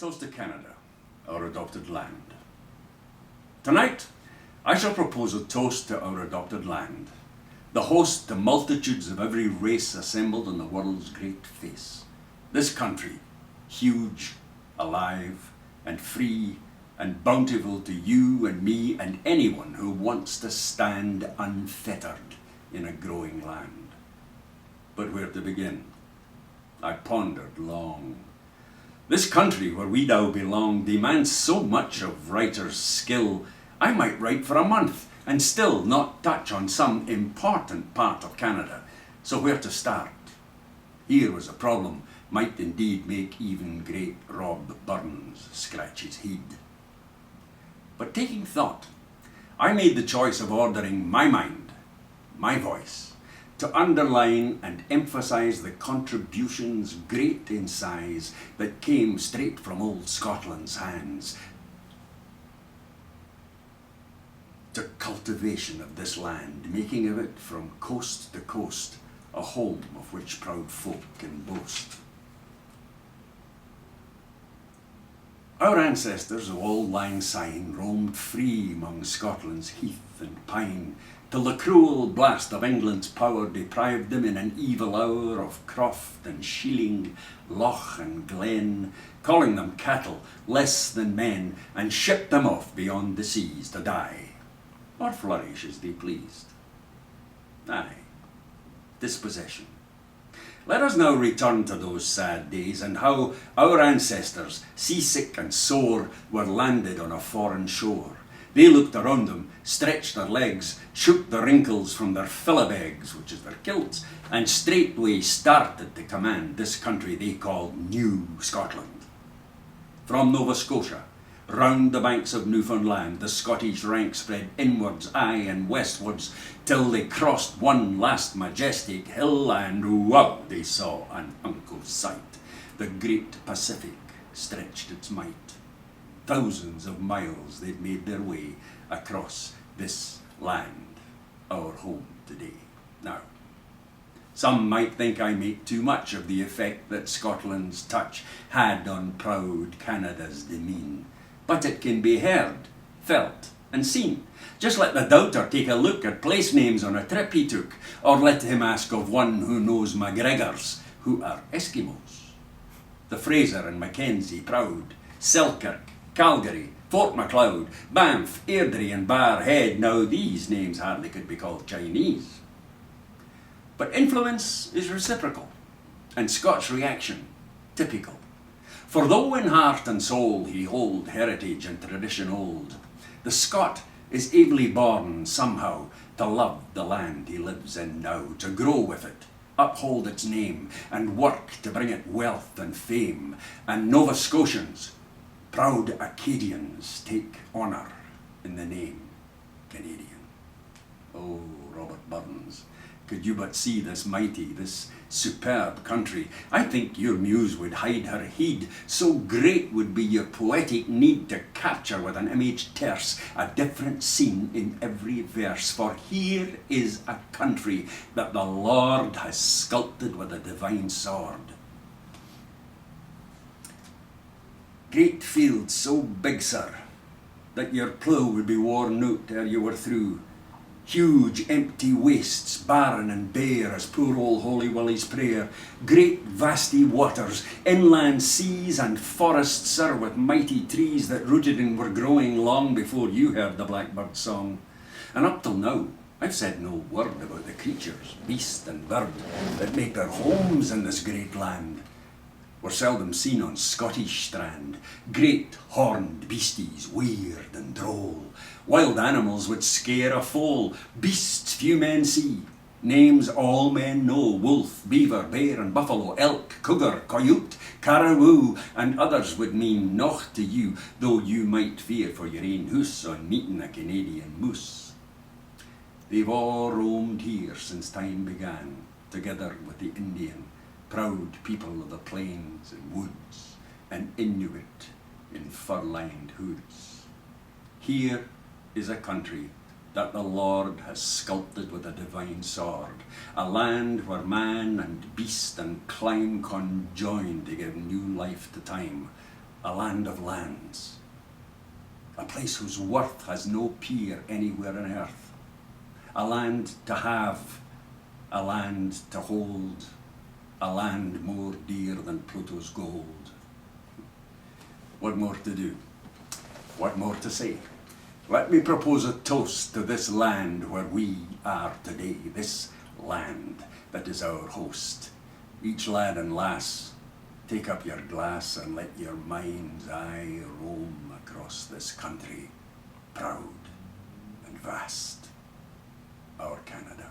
toast to Canada, our adopted land. Tonight, I shall propose a toast to our adopted land, the host to multitudes of every race assembled on the world's great face. This country, huge, alive, and free, and bountiful to you and me and anyone who wants to stand unfettered in a growing land. But where to begin? I pondered long. This country where we now belong demands so much of writer's skill, I might write for a month and still not touch on some important part of Canada. So where to start? Here was a problem might indeed make even great Rob Burns scratch his head. But taking thought, I made the choice of ordering my mind, my voice, to underline and emphasise the contributions great in size that came straight from old Scotland's hands to cultivation of this land, making of it from coast to coast a home of which proud folk can boast. Our ancestors of old lang syne roamed free among Scotland's heath and pine, till the cruel blast of England's power deprived them in an evil hour of croft and shieling, loch and glen, calling them cattle less than men, and shipped them off beyond the seas to die, or flourish as they pleased. Aye, dispossession. Let us now return to those sad days and how our ancestors, seasick and sore, were landed on a foreign shore. They looked around them, stretched their legs, shook the wrinkles from their philibeg, which is their kilts, and straightway started to command this country they called New Scotland. From Nova Scotia, round the banks of Newfoundland, the Scottish ranks spread inwards, aye, and westwards, till they crossed one last majestic hill, and wow, they saw an unco sight. The great Pacific stretched its might. Thousands of miles they'd made their way across this land, our home today. Now, some might think I make too much of the effect that Scotland's touch had on proud Canada's demean. But it can be heard, felt, and seen. Just let the doubter take a look at place names on a trip he took, or let him ask of one who knows MacGregors, who are Eskimos. The Fraser and Mackenzie proud, Selkirk, Calgary, Fort Macleod, Banff, Airdrie and Barrhead, now these names hardly could be called Chinese. But influence is reciprocal, and Scots reaction typical. For though in heart and soul he hold heritage and tradition old, the Scot is ably born somehow to love the land he lives in now, to grow with it, uphold its name, and work to bring it wealth and fame. And Nova Scotians, proud Acadians, take honour in the name Canadian. Oh, Robert Burns, could you but see this mighty, this superb country, I think your muse would hide her heed, so great would be your poetic need to capture with an image terse a different scene in every verse. For here is a country that the Lord has sculpted with a divine sword. Great fields so big, sir, that your plough would be worn out ere you were through. Huge empty wastes, barren and bare as poor old Holy Willie's prayer. Great vasty waters, inland seas and forests, sir, with mighty trees that rooted and were growing long before you heard the blackbird's song. And up till now, I've said no word about the creatures, beast and bird, that make their homes in this great land. Were seldom seen on Scottish strand. Great horned beasties, weird and droll. Wild animals would scare a foal. Beasts few men see. Names all men know. Wolf, beaver, bear and buffalo, elk, cougar, coyote, caribou, and others would mean naught to you, though you might fear for your ain hoose on meeting a Canadian moose. They've all roamed here since time began, together with the Indian, proud people of the plains and woods, and Inuit in fur-lined hoods. Here is a country that the Lord has sculpted with a divine sword, a land where man and beast and clime conjoin to give new life to time, a land of lands, a place whose worth has no peer anywhere on earth, a land to have, a land to hold, a land more dear than Pluto's gold. What more to do? What more to say? Let me propose a toast to this land where we are today, this land that is our host. Each lad and lass, take up your glass and let your mind's eye roam across this country, proud and vast, our Canada.